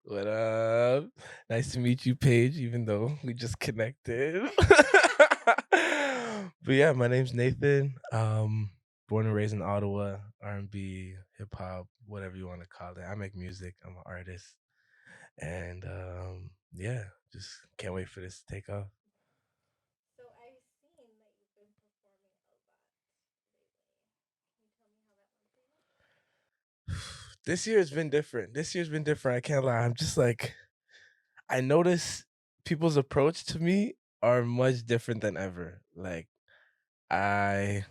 What up? Nice to meet you, Paige, even though we just connected. But yeah, my name's Nathan. Born and raised in Ottawa, R&B, hip hop, whatever you want to call it. I make music. I'm an artist, and yeah, just can't wait for this to take off. This year has been different. This year's been different. I can't lie. I'm just like I notice people's approach to me are much different than ever. Like I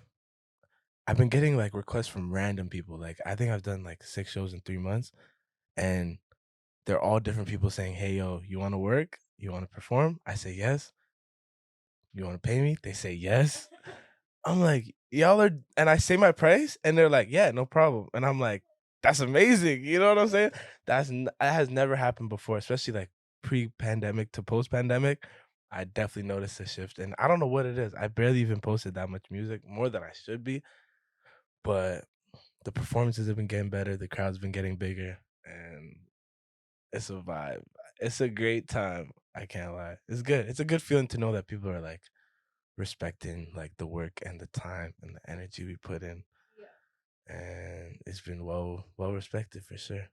I've been getting like requests from random people. Like I think I've done like 6 shows in 3 months, and they're all different people saying, "Hey, yo, you want to work? You want to perform?" I say yes. You want to pay me? They say yes. I'm like, y'all are, and I say my price, and they're like, yeah, no problem. And I'm like, that's amazing. You know what I'm saying? That has never happened before, especially like pre-pandemic to post-pandemic. I definitely noticed a shift, and I don't know what it is. I barely even posted that much music, more than I should be, but the performances have been getting better, the crowd's been getting bigger, and it's a vibe. It's a great time. I can't lie. It's good. It's a good feeling to know that people are like respecting like the work and the time and the energy we put in, and it's been well respected for sure.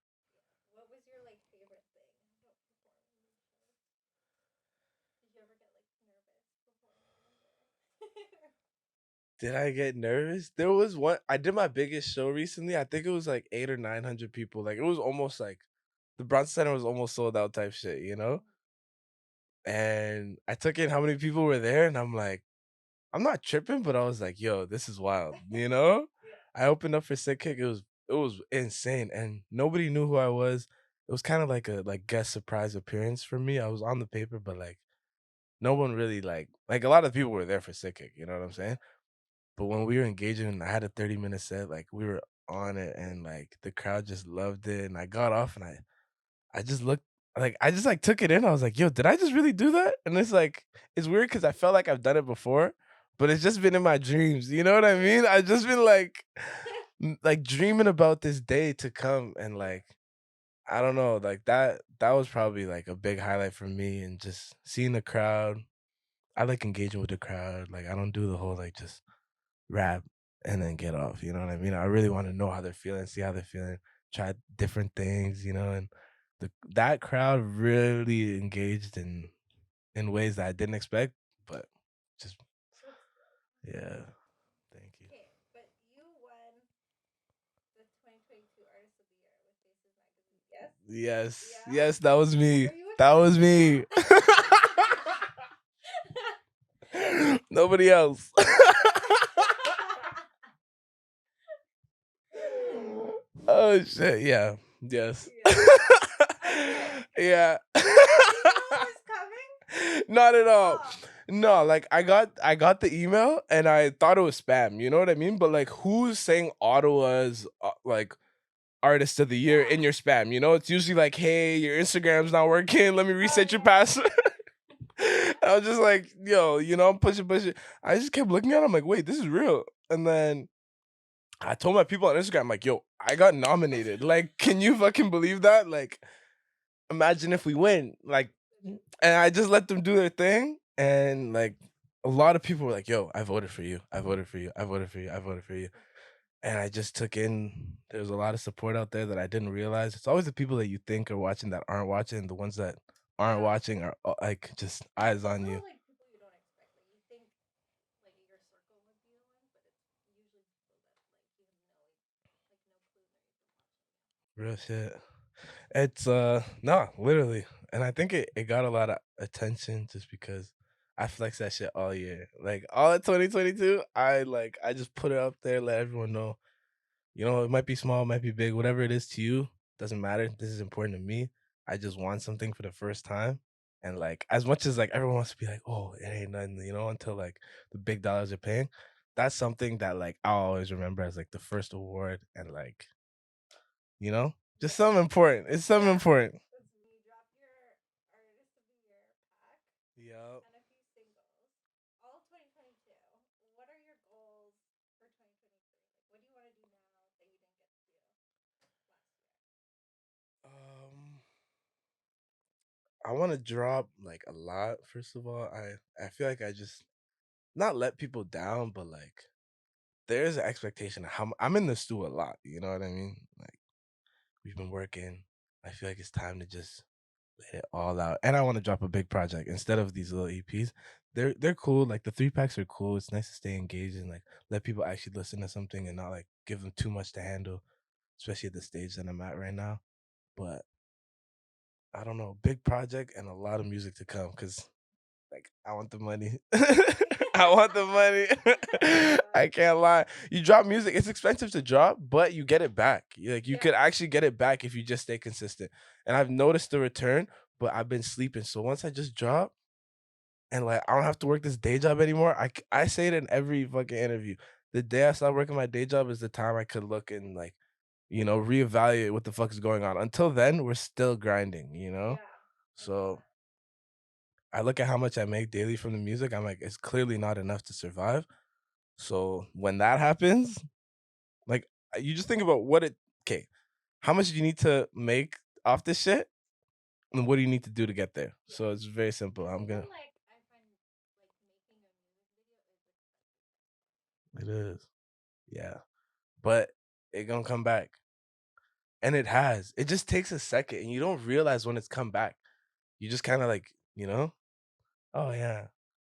Did I get nervous? There was one. I did my biggest show recently. I think it was like 8 or 900 people. Like it was almost like the Bronx Center was almost sold out type shit, you know. And I took in how many people were there, and I'm like, I'm not tripping, but I was like, yo, this is wild, you know? I opened up for Sick Kick. It was insane, and nobody knew who I was. It was kind of like a like guest surprise appearance for me. I was on the paper, but like no one really like a lot of people were there for Sick Kick, you know what I'm saying? But when we were engaging, I had a 30-minute set, like we were on it, and like the crowd just loved it. And I got off, and I just looked like I just like took it in. I was like, "Yo, did I just really do that?" And it's like it's weird because I felt like I've done it before, but it's just been in my dreams. You know what I mean? I've just been like like dreaming about this day to come, and like I don't know, like that was probably like a big highlight for me, and just seeing the crowd. I like engaging with the crowd. Like I don't do the whole like just rap and then get off. You know what I mean? I really want to know how they're feeling, see how they're feeling, try different things, and that crowd really engaged in ways that I didn't expect, but just yeah, thank you. Yes, yes, that was me. That was me. Nobody else. Oh shit, yeah. Yes. Yeah. Not at all. No, like I got the email and I thought it was spam. You know what I mean? But like, who's saying Ottawa's like artist of the year in your spam? You know, it's usually like, hey, your Instagram's not working. Let me reset your password. I was just like, yo, I'm pushing. I just kept looking at it. I'm like, wait, this is real. And then I told my people on Instagram, like, yo, I got nominated. Like, can you fucking believe that? Like, imagine if we win. Like, and I just let them do their thing. And like a lot of people were like, yo, I voted for you. I voted for you. I voted for you. I voted for you. And I just took in there's a lot of support out there that I didn't realize. It's always the people that you think are watching that aren't watching. The ones that aren't watching are like just eyes on you. Real shit. It's no, literally. And I think it got a lot of attention just because I flexed that shit all year. Like all of 2022, I just put it up there, let everyone know. It might be small, it might be big, whatever it is to you, doesn't matter. This is important to me. I just want something for the first time. And like as much as like everyone wants to be like, oh, it ain't nothing, until like the big dollars are paying. That's something that like I'll always remember as like the first award and like, just something important. It's something important. Yep. I want to drop like a lot. First of all, I feel like I just not let people down, but like there's an expectation of I'm in the stew a lot. You know what I mean? Like we've been working. I feel like it's time to just let it all out. And I want to drop a big project instead of these little EPs. They're cool. Like the three packs are cool. It's nice to stay engaged and like let people actually listen to something and not like give them too much to handle, especially at the stage that I'm at right now. But I don't know, big project and a lot of music to come because like I want the money. I want the money. I can't lie. You drop music, it's expensive to drop, but you get it back. Like you could actually get it back if you just stay consistent. And I've noticed the return, but I've been sleeping. So once I just drop and like I don't have to work this day job anymore, I say it in every fucking interview. The day I stop working my day job is the time I could look and like, reevaluate what the fuck is going on. Until then, we're still grinding, you know? So I look at how much I make daily from the music. I'm like, it's clearly not enough to survive. So when that happens, like you just think about okay, how much do you need to make off this shit? And what do you need to do to get there? So it's very simple. It is. Yeah. But it gonna come back. And it has. It just takes a second and you don't realize when it's come back. You just kind of like, oh yeah.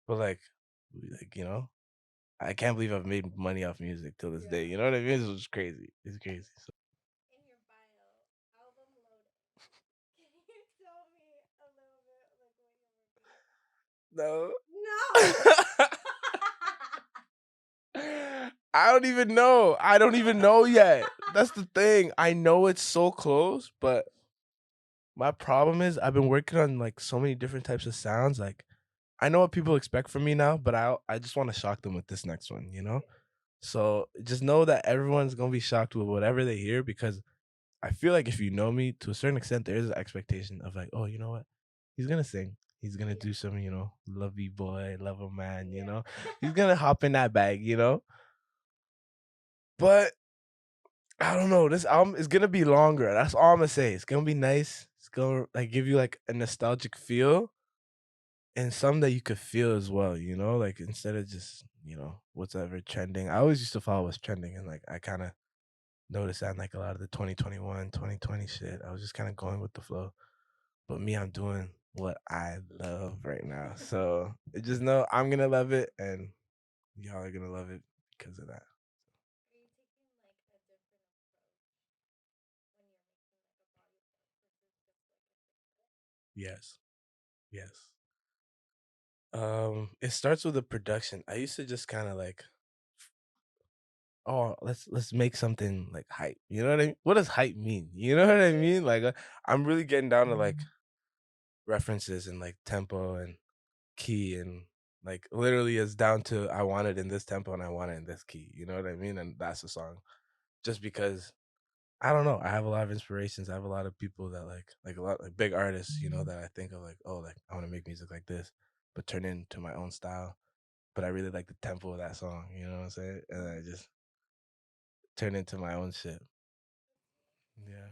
But like, I can't believe I've made money off music till this day. You know what I mean? It's just crazy. It's crazy. So, no. I don't even know. I don't even know yet. That's the thing. I know it's so close, but my problem is I've been working on like so many different types of sounds. Like I know what people expect from me now, but I just want to shock them with this next one, you know? So just know that everyone's gonna be shocked with whatever they hear because I feel like if you know me to a certain extent, there is an expectation of like, oh, you know what? He's gonna sing. He's gonna do some, lovey boy, lover man, He's gonna hop in that bag. But I don't know. This album is gonna be longer. That's all I'm gonna say. It's gonna be nice. It's gonna like give you like a nostalgic feel and some that you could feel as well, like instead of just, what's ever trending. I always used to follow what's trending and like I kind of noticed that in like a lot of the 2021, 2020 shit. I was just kind of going with the flow. But me, I'm doing what I love right now. So just know I'm gonna love it and y'all are gonna love it because of that. Yes. Yes. It starts with the production. I used to just kind of like, oh, let's make something like hype. You know what I mean? What does hype mean? You know what I mean? Like I'm really getting down to like references and like tempo and key and like literally it's down to I want it in this tempo and I want it in this key. You know what I mean? And that's the song. Just because I don't know. I have a lot of inspirations. I have a lot of people that like a lot like big artists, that I think of like, oh, like I want to make music like this, but turn it into my own style. But I really like the tempo of that song, you know what I'm saying? And I just turn into my own shit. Yeah.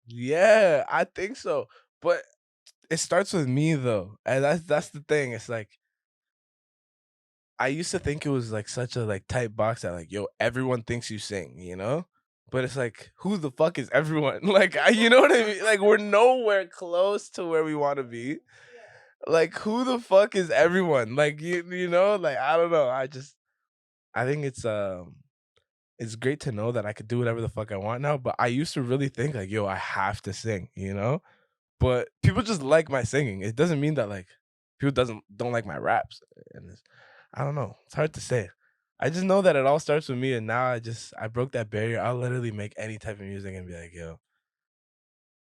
Yeah, I think so. But it starts with me though. And that's the thing. It's like I used to think it was like such a like tight box that like, yo, everyone thinks you sing. But it's like, who the fuck is everyone? Like, you know what I mean? Like, we're nowhere close to where we want to be. Like, who the fuck is everyone? Like, like I don't know. I think it's great to know that I could do whatever the fuck I want now. But I used to really think like, yo, I have to sing. But people just like my singing. It doesn't mean that like people doesn't don't like my raps. And I don't know. It's hard to say. I just know that it all starts with me, and now I broke that barrier. I'll literally make any type of music and be like, yo,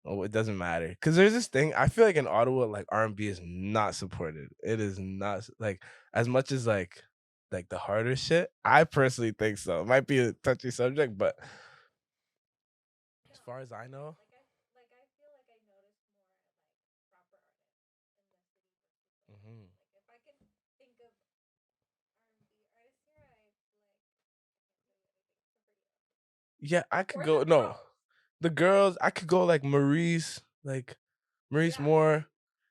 oh, it doesn't matter. Cause there's this thing. I feel like in Ottawa, like R&B is not supported. It is not like as much as like the harder shit. I personally think so. It might be a touchy subject, but as far as I know, Yeah, I could go. No, the girls. I could go like Maurice, Maurice Moore.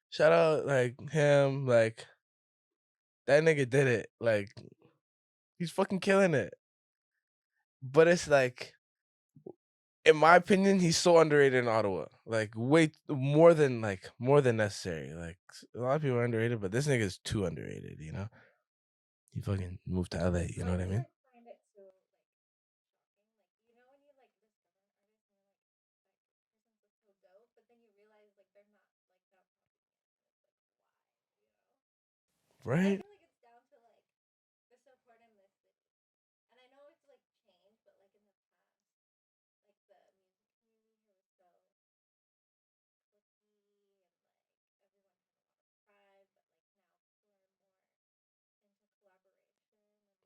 Shout out like him. Like that nigga did it. Like he's fucking killing it. But it's like, in my opinion, he's so underrated in Ottawa. Like way more than necessary. Like a lot of people are underrated, but this nigga is too underrated. You know, he fucking moved to LA. You know what I mean? Right?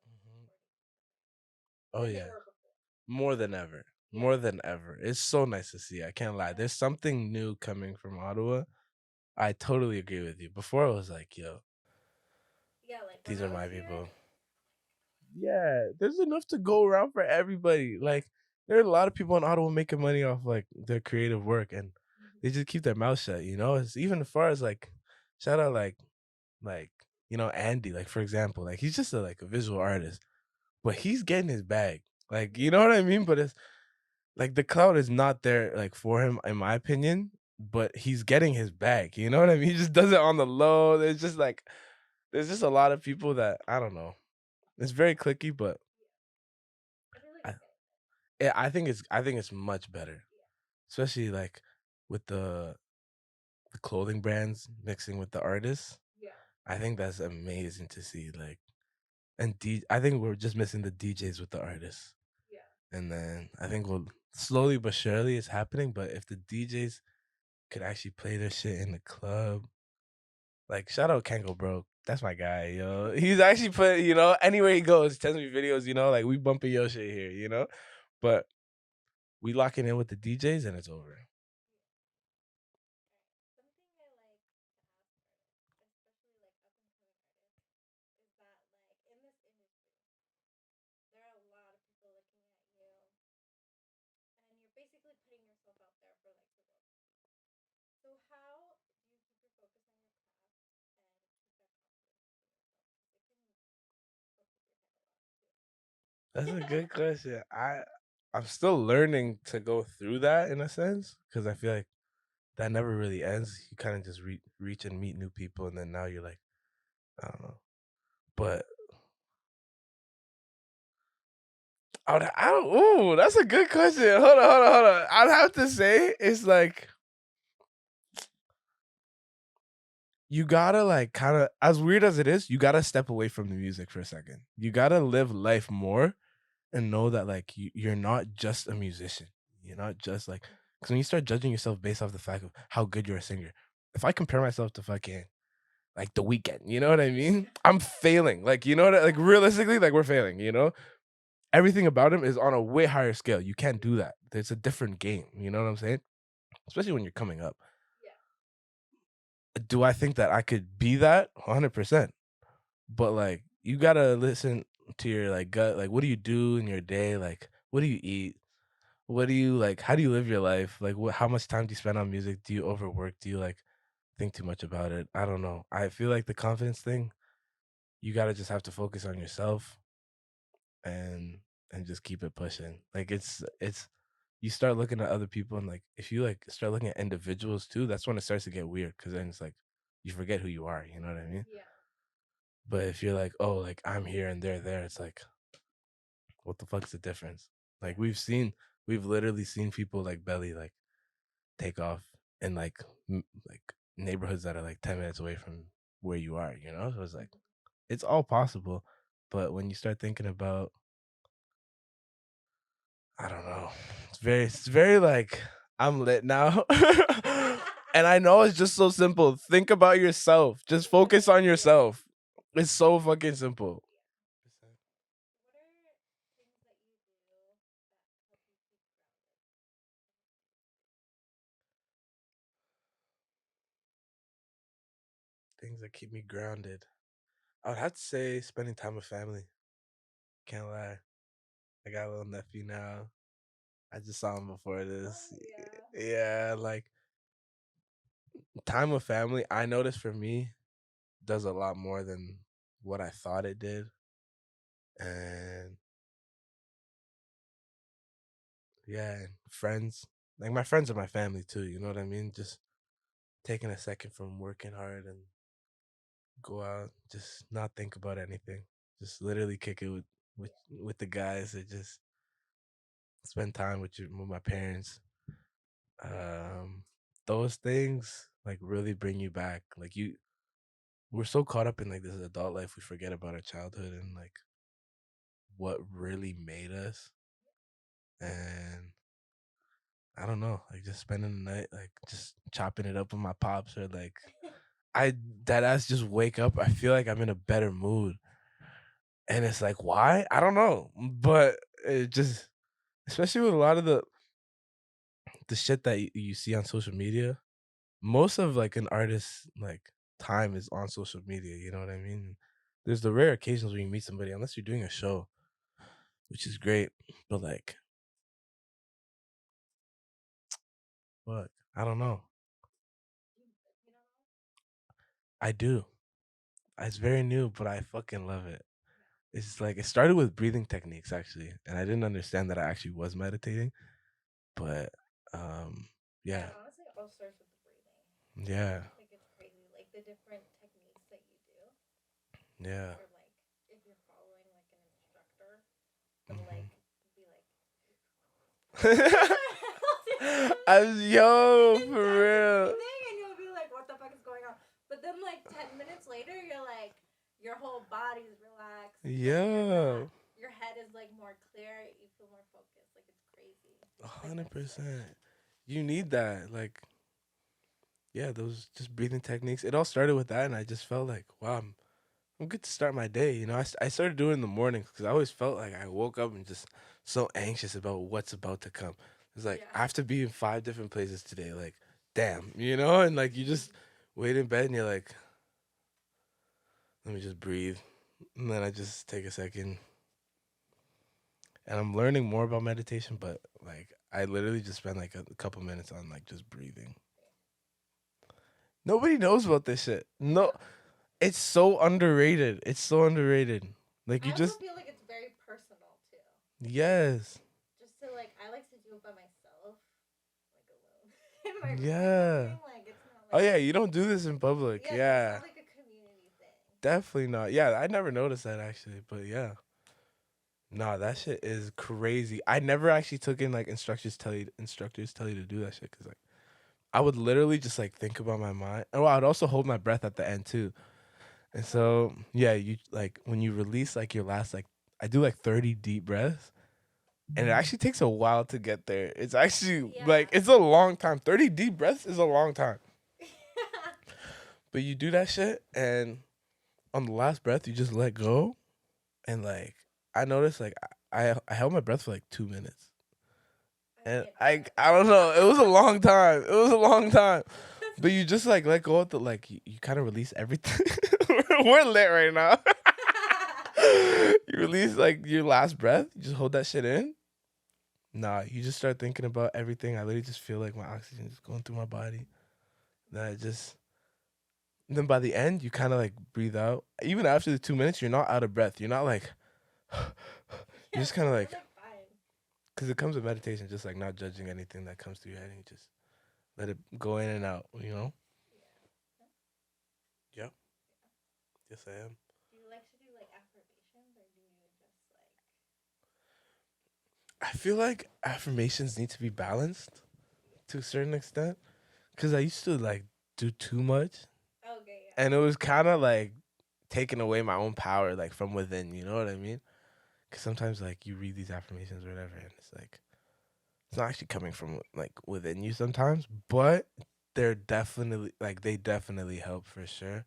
Mhm. Oh yeah, more than ever. More than ever. It's so nice to see. I can't lie. There's something new coming from Ottawa. I totally agree with you. Before I was like, yo, these are my people. Yeah, there's enough to go around for everybody. Like, there are a lot of people in Ottawa making money off like their creative work, and they just keep their mouth shut. You know, it's even as far as like, shout out like Andy. Like for example, like he's just a visual artist, but he's getting his bag. Like you know what I mean? But it's like the cloud is not there like for him, in my opinion. But he's getting his bag. You know what I mean? He just does it on the low. There's just a lot of people that I don't know. It's very clicky, but I, yeah, I think it's much better, especially like with the clothing brands mixing with the artists. I think that's amazing to see. Like, I think we're just missing the DJs with the artists, and then I think we'll slowly but surely it's happening. But if the DJs could actually play their shit in the club, like shout out Kango, bro. That's my guy, yo. He's actually put, anywhere he goes, he sends me videos, like we bumping your shit here, But we locking in with the DJs and it's over. That's a good question. I'm still learning to go through that in a sense because I feel like that never really ends. You kind of just reach and meet new people, and then now you're like, I don't know. But I don't. Ooh, that's a good question. Hold on. I'd have to say it's like you gotta like kind of, as weird as it is, you gotta step away from the music for a second. You gotta live life more and know that like you're not just a musician. You're not just like, because when you start judging yourself based off the fact of how good you're a singer, if I compare myself to fucking like the weekend, you know what I mean? I'm failing. Like you know what? Like realistically, like we're failing. Everything about him is on a way higher scale. You can't do that. It's a different game. You know what I'm saying? Especially when you're coming up. Do I think that I could be that? 100%. But like you gotta listen to your like gut. Like what do you do in your day? Like what do you eat? What do you like? How do you live your life? Like how much time do you spend on music? Do you overwork? Do you like think too much about it? I don't know. I feel like the confidence thing, you gotta just have to focus on yourself and just keep it pushing. Like it's you start looking at other people and like if you like start looking at individuals too, that's when it starts to get weird because then it's like you forget who you are. You know what I mean? But if you're like, oh, like I'm here and they're there, it's like, what the fuck's the difference? Like we've literally seen people like Belly like take off in like neighborhoods that are like 10 minutes away from where you are. So it's like it's all possible, but when you start thinking about, I don't know, it's very like I'm lit now, and I know it's just so simple. Think about yourself. Just focus on yourself. It's so fucking simple. Things that keep me grounded. I would have to say spending time with family. Can't lie. I got a little nephew now. I just saw him before this. Oh, yeah. Yeah, like time with family, I noticed for me does a lot more than what I thought it did. And yeah, and friends. Like my friends are my family too, you know what I mean? Just taking a second from working hard and go out, just not think about anything. Just literally kick it with the guys that just spend time with my parents. Um those things like really bring you back. Like we're so caught up in like this adult life we forget about our childhood and like what really made us. And I don't know, like just spending the night, like just chopping it up with my pops or like I that ass just wake up. I feel like I'm in a better mood. And it's like, why? I don't know. But it just especially with a lot of the shit that you see on social media, most of like an artist's like time is on social media, you know what I mean? There's the rare occasions when you meet somebody, unless you're doing a show, which is great. But like, fuck, I don't know. You know? I do. It's very new, but I fucking love it. It's like it started with breathing techniques actually, and I didn't understand that I actually was meditating. But Yeah, yeah, honestly, it all starts with the breathing. yeah, Like, it's crazy. Like, the different techniques that you do. yeah. Or, like, if you're following, like, an instructor, they'll, Hmm. like, be like, and Yo, then for that's real. breathing, and you'll be like, what the fuck is going on? But then, like, 10 minutes later, you're like, your whole body's relaxed. Like, Yeah, your head is, like, more clear. You feel more focused. Like, it's crazy. Like, hundred that switch. percent. You need that. Like, yeah, those just breathing techniques. It all started with that, and I just felt like, wow, I'm good to start my day. You know, I started doing it in the mornings because I always felt like I woke up and just so anxious about what's about to come. It's like Yeah. I have to be in 5 different places today. Like, damn, you know, and like you just wait in bed and you're like, let me just breathe, and then I just take a second, and I'm learning more about meditation. But like, I literally just spend like a couple minutes on like just breathing. Nobody knows about this shit. No, it's so underrated. It's so underrated. Like you I also just feel like it's very personal too. yes. Just to like, I like to do it by myself, like alone in my room or Yeah. something. Like, it's not Oh like, yeah, you don't do this in public. yeah, no, it's Yeah. not like a community thing. Definitely not. Yeah, I never noticed that actually, but yeah. Nah, that shit is crazy. I never actually took in like instructors tell you to do that shit cuz like I would literally just like think about my mind. Oh, I'd also hold my breath at the end too. And Oh, so, yeah, you like when you release like your last like I do like 30 deep breaths and it actually takes a while to get there. It's actually yeah. like it's a long time. 30 deep breaths is a long time. But you do that shit and on the last breath you just let go and like I noticed like I held my breath for like 2 minutes. I And can't do I don't know. It was a long time. It was a long time. But you just like let go of the like you kind of release everything. We're lit right now. You release like your last breath. You just hold that shit in. Nah, you just start thinking about everything. I literally just feel like my oxygen is going through my body. Then I just then by the end you kind of like breathe out. Even after the 2 minutes, you're not out of breath. You're not like you're Yeah, just kind of you're like like fine. because it comes with meditation, just like not judging anything that comes through your head and you just let it go in and out. You know? Yeah. Yep. Yes, I am. Do you like to do like affirmations, or do you just like? I feel like affirmations need to be balanced to a certain extent because I used to like do too much, Okay, yeah. and it was kind of like taking away my own power, like from within. You know what I mean? Because sometimes like you read these affirmations or whatever, and it's like it's not actually coming from like within you sometimes, but they're definitely like they definitely help for sure.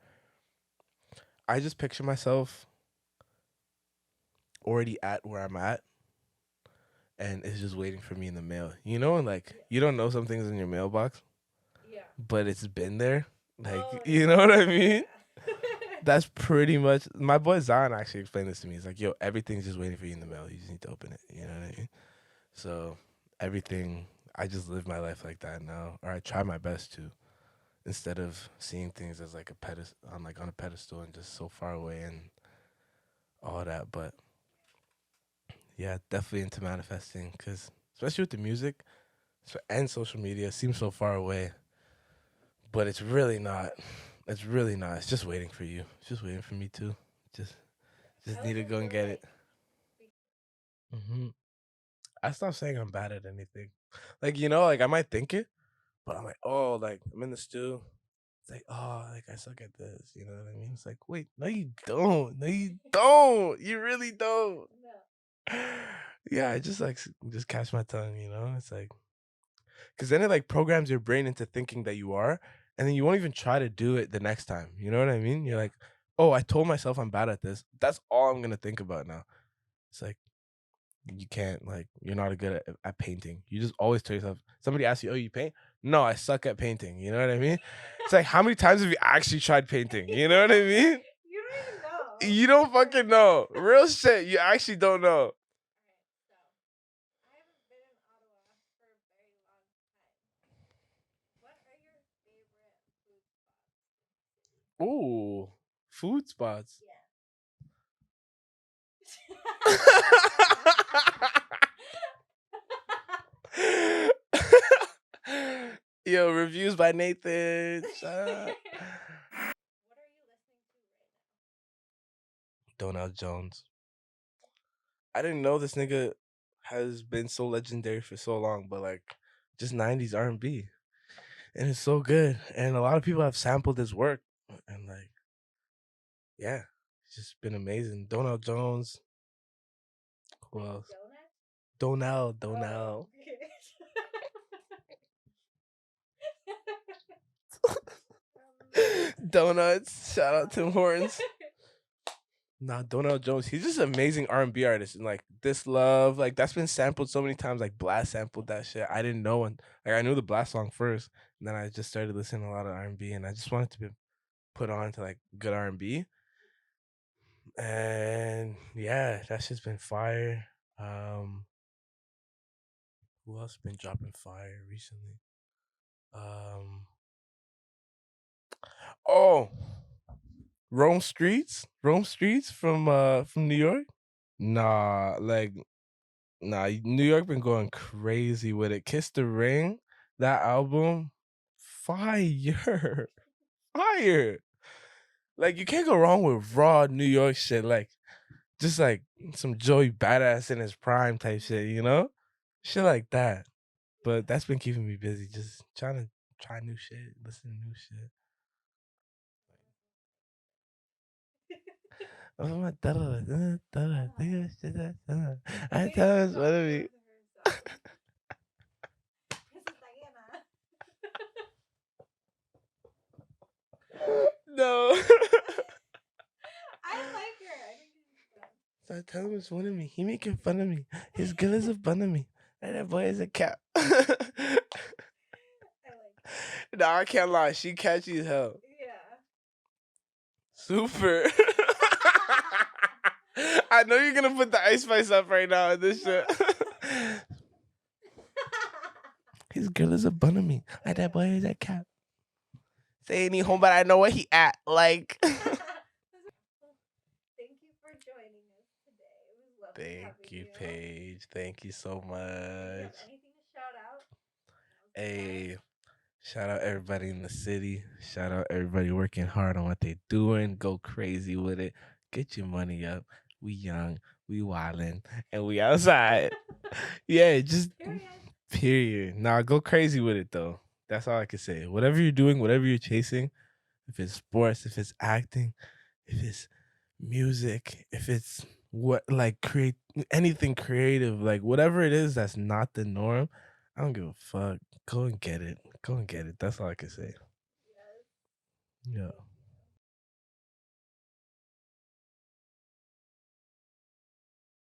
I just picture myself already at where I'm at, and it's just waiting for me in the mail. You know, and like Yeah. you don't know some things in your mailbox, Yeah. but it's been there. Oh Like, you yeah. know what I mean? Yeah. That's pretty much my boy Zion actually explained this to me. He's like, yo, everything's just waiting for you in the mail. You just need to open it. You know what I mean? So everything. I just live my life like that now, or I try my best to, instead of seeing things as like a pedestal, on a pedestal and just so far away and all that. But yeah, definitely into manifesting because especially with the music and social media, it seems so far away, but it's really not. It's really not. It's just waiting for you. It's just waiting for me too. Just I just need like to to go and feel get it. like hmm I stopped saying I'm bad at anything. Like like I might think it, but I'm like, oh, like I'm in the stew. It's like, oh, like I suck at this. You know what I mean? It's like, wait, no, you don't. No, you don't. You really don't. no. Yeah, I just just catch my tongue. It's like because then it like programs your brain into thinking that you are, and then you won't even try to do it the next time. You know what I mean? You're Yeah. like, oh, I told myself I'm bad at this. That's all I'm gonna think about now. It's like you can't like you're not a good at painting. You just always tell yourself. Somebody asks you, "Oh, you paint?" No, I suck at painting. You know what I mean? It's like how many times have you actually tried painting? You know what I mean? You don't even know. You don't fucking know. Real shit. You actually don't know. Alright, so I haven't been in Ottawa for a very long time. What are your favorite food spots? Ooh, food spots. Yeah. Yo, reviews by Nathan. Shout out. What are you listening to right now? Donald Jones. I didn't know this nigga has been so legendary for so long, but like just 90s R&B. And it's so good. And a lot of people have sampled his work. And like, yeah, it's just been amazing. Donald Jones. Who Like else? donuts? Donald, Oh, Donald. okay. Donuts. Shout out Tim Hortons. Nah, Donald Jones. He's just an amazing R&B artist, and like this love, like that's been sampled so many times. Like Blast sampled that shit. I didn't know, and like I knew the Blast song first, and then I just started listening to a lot of R&B, and I just wanted to be put on to like good R&B, and yeah, that's just been fire. Um, who else been dropping fire recently? Um, oh, Rome Streets from New York. Nah, like nah, New York been going crazy with it. Kiss the Ring, that album, fire, fire. Like you can't go wrong with raw New York shit. Like just like some Joey Badass in his prime type shit, shit like that. But that's been keeping me busy, just trying to try new shit, listen to new shit. Oh my I Wait, tell us no, what it of me. wasn't her song. This is Diana. No. I like her. I think she's fun. So I tell him it's one of me. He making fun of me. His girl is a bun of me. And that boy is a cap. I like her. Nah, I can't lie. She catchy as hell. Yeah. Super. I know you're gonna put the Ice Spice up right now in this shit. His girl is a bun of me. And that boy is a cap. Say any home, but I know where he at. Like. Thank you for joining us today. It was lovely Thank having you, you. Paige. Thank you so Do you much. have anything to shout out? Hey, shout out everybody in the city. Shout out everybody working hard on what they doing. Go crazy with it. Get your money up. We young, we wildin', and we outside. Yeah, just Period. period. Nah, go crazy with it though. That's all I can say. Whatever you're doing, whatever you're chasing, if it's sports, if it's acting, if it's music, if it's what like create anything creative, like whatever it is that's not the norm, I don't give a fuck. Go and get it. Go and get it. That's all I can say. Yes. Yeah.